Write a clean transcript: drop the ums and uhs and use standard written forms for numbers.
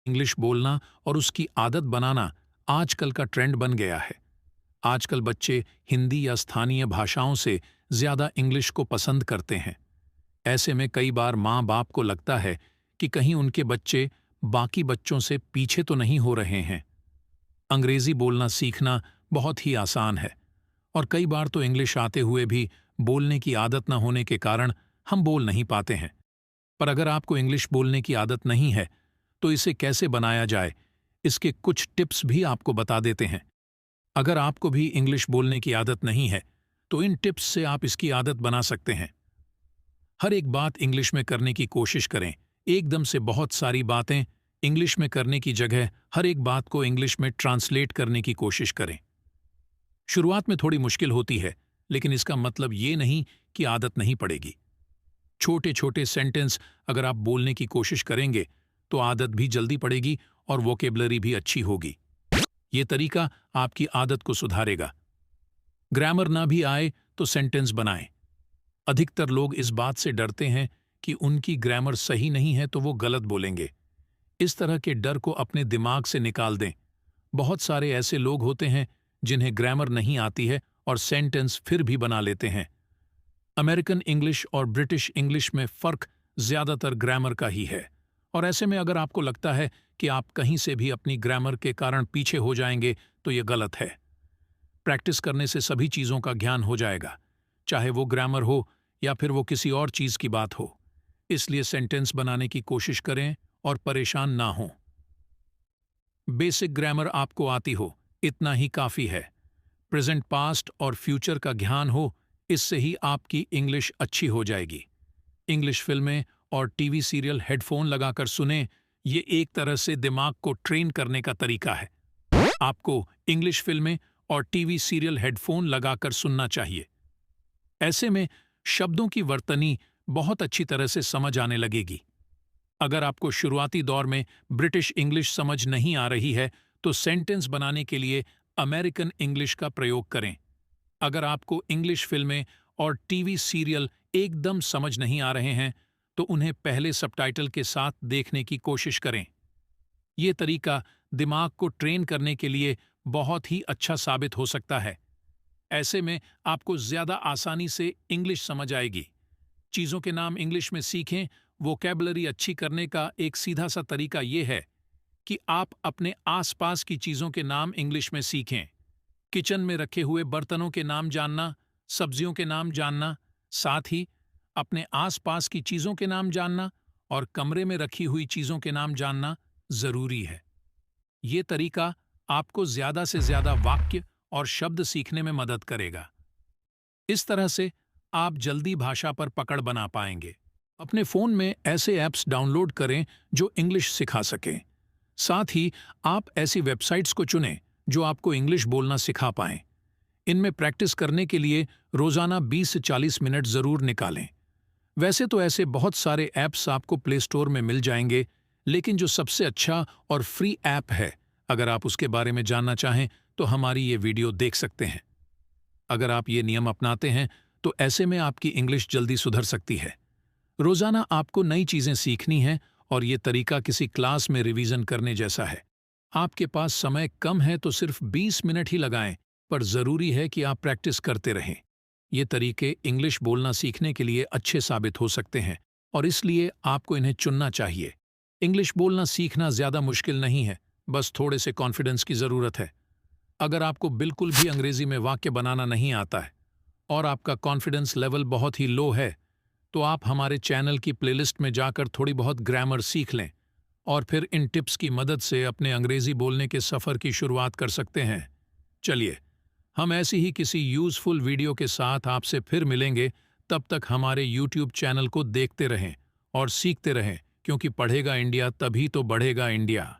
English बोलना और उसकी आदत बनाना आजकल का ट्रेंड बन गया है। आजकल बच्चे हिंदी या स्थानीय भाषाओं से ज्यादा इंग्लिश को पसंद करते हैं। ऐसे में कई बार माँ बाप को लगता है कि कहीं उनके बच्चे बाकी बच्चों से पीछे तो नहीं हो रहे हैं। अंग्रेजी बोलना सीखना बहुत ही आसान है और कई बार तो इंग्लिश आते हुए भी बोलने की आदत न होने के कारण हम बोल नहीं पाते हैं। पर अगर आपको इंग्लिश बोलने की आदत नहीं है तो इसे कैसे बनाया जाए, इसके कुछ टिप्स भी आपको बता देते हैं। अगर आपको भी इंग्लिश बोलने की आदत नहीं है तो इन टिप्स से आप इसकी आदत बना सकते हैं। हर एक बात इंग्लिश में करने की कोशिश करें। एकदम से बहुत सारी बातें इंग्लिश में करने की जगह हर एक बात को इंग्लिश में ट्रांसलेट करने की कोशिश करें। शुरुआत में थोड़ी मुश्किल होती है, लेकिन इसका मतलब ये नहीं कि आदत नहीं पड़ेगी। छोटे छोटे सेंटेंस अगर आप बोलने की कोशिश करेंगे तो आदत भी जल्दी पड़ेगी और वोकेबलरी भी अच्छी होगी। ये तरीका आपकी आदत को सुधारेगा। ग्रामर ना भी आए तो सेंटेंस बनाएं। अधिकतर लोग इस बात से डरते हैं कि उनकी ग्रामर सही नहीं है तो वो गलत बोलेंगे। इस तरह के डर को अपने दिमाग से निकाल दें। बहुत सारे ऐसे लोग होते हैं जिन्हें ग्रामर नहीं आती है और सेंटेंस फिर भी बना लेते हैं। अमेरिकन इंग्लिश और ब्रिटिश इंग्लिश में फ़र्क ज़्यादातर ग्रामर का ही है, और ऐसे में अगर आपको लगता है कि आप कहीं से भी अपनी ग्रामर के कारण पीछे हो जाएंगे तो ये गलत है। प्रैक्टिस करने से सभी चीज़ों का ज्ञान हो जाएगा, चाहे वो ग्रामर हो या फिर वो किसी और चीज़ की बात हो। इसलिए सेंटेंस बनाने की कोशिश करें और परेशान ना हों। बेसिक ग्रामर आपको आती हो इतना ही काफ़ी है। प्रेजेंट, पास्ट और फ्यूचर का ज्ञान हो, इससे ही आपकी इंग्लिश अच्छी हो जाएगी। इंग्लिश फिल्में और टीवी सीरियल हेडफोन लगाकर सुनें, ये एक तरह से दिमाग को ट्रेन करने का तरीका है। आपको इंग्लिश फिल्में और टीवी सीरियल हेडफोन लगाकर सुनना चाहिए। ऐसे में शब्दों की वर्तनी बहुत अच्छी तरह से समझ आने लगेगी। अगर आपको शुरुआती दौर में ब्रिटिश इंग्लिश समझ नहीं आ रही है तो सेंटेंस बनाने के लिए अमेरिकन इंग्लिश का प्रयोग करें। अगर आपको इंग्लिश फिल्में और टीवी सीरियल एकदम समझ नहीं आ रहे हैं तो उन्हें पहले सबटाइटल के साथ देखने की कोशिश करें। ये तरीका दिमाग को ट्रेन करने के लिए बहुत ही अच्छा साबित हो सकता है। ऐसे में आपको ज़्यादा आसानी से इंग्लिश समझ आएगी। चीज़ों के नाम इंग्लिश में सीखें। वोकैबुलरी अच्छी करने का एक सीधा सा तरीका ये है कि आप अपने आसपास की चीज़ों के नाम इंग्लिश में सीखें। किचन में रखे हुए बर्तनों के नाम जानना, सब्जियों के नाम जानना, साथ ही अपने आसपास की चीज़ों के नाम जानना और कमरे में रखी हुई चीज़ों के नाम जानना ज़रूरी है। ये तरीका आपको ज़्यादा से ज़्यादा वाक्य और शब्द सीखने में मदद करेगा। इस तरह से आप जल्दी भाषा पर पकड़ बना पाएंगे। अपने फ़ोन में ऐसे ऐप्स डाउनलोड करें जो इंग्लिश सिखा सकें। साथ ही आप ऐसी वेबसाइट्स को चुनें जो आपको इंग्लिश बोलना सिखा पाएं। इनमें प्रैक्टिस करने के लिए रोज़ाना 20 से 40 मिनट ज़रूर निकालें। वैसे तो ऐसे बहुत सारे ऐप्स आपको प्ले स्टोर में मिल जाएंगे, लेकिन जो सबसे अच्छा और फ्री ऐप है, अगर आप उसके बारे में जानना चाहें तो हमारी ये वीडियो देख सकते हैं। अगर आप ये नियम अपनाते हैं तो ऐसे में आपकी इंग्लिश जल्दी सुधर सकती है। रोज़ाना आपको नई चीज़ें सीखनी हैं और ये तरीका किसी क्लास में रिवीजन करने जैसा है। आपके पास समय कम है तो सिर्फ 20 मिनट ही लगाएं, पर ज़रूरी है कि आप प्रैक्टिस करते रहें। ये तरीके इंग्लिश बोलना सीखने के लिए अच्छे साबित हो सकते हैं और इसलिए आपको इन्हें चुनना चाहिए। इंग्लिश बोलना सीखना ज़्यादा मुश्किल नहीं है, बस थोड़े से कॉन्फिडेंस की ज़रूरत है। अगर आपको बिल्कुल भी अंग्रेजी में वाक्य बनाना नहीं आता है और आपका कॉन्फिडेंस लेवल बहुत ही लो है, तो आप हमारे चैनल की प्लेलिस्ट में जाकर थोड़ी बहुत ग्रामर सीख लें और फिर इन टिप्स की मदद से अपने अंग्रेजी बोलने के सफ़र की शुरुआत कर सकते हैं। चलिए, हम ऐसी ही किसी यूज़फुल वीडियो के साथ आपसे फिर मिलेंगे। तब तक हमारे यूट्यूब चैनल को देखते रहें और सीखते रहें, क्योंकि पढ़ेगा इंडिया तभी तो बढ़ेगा इंडिया।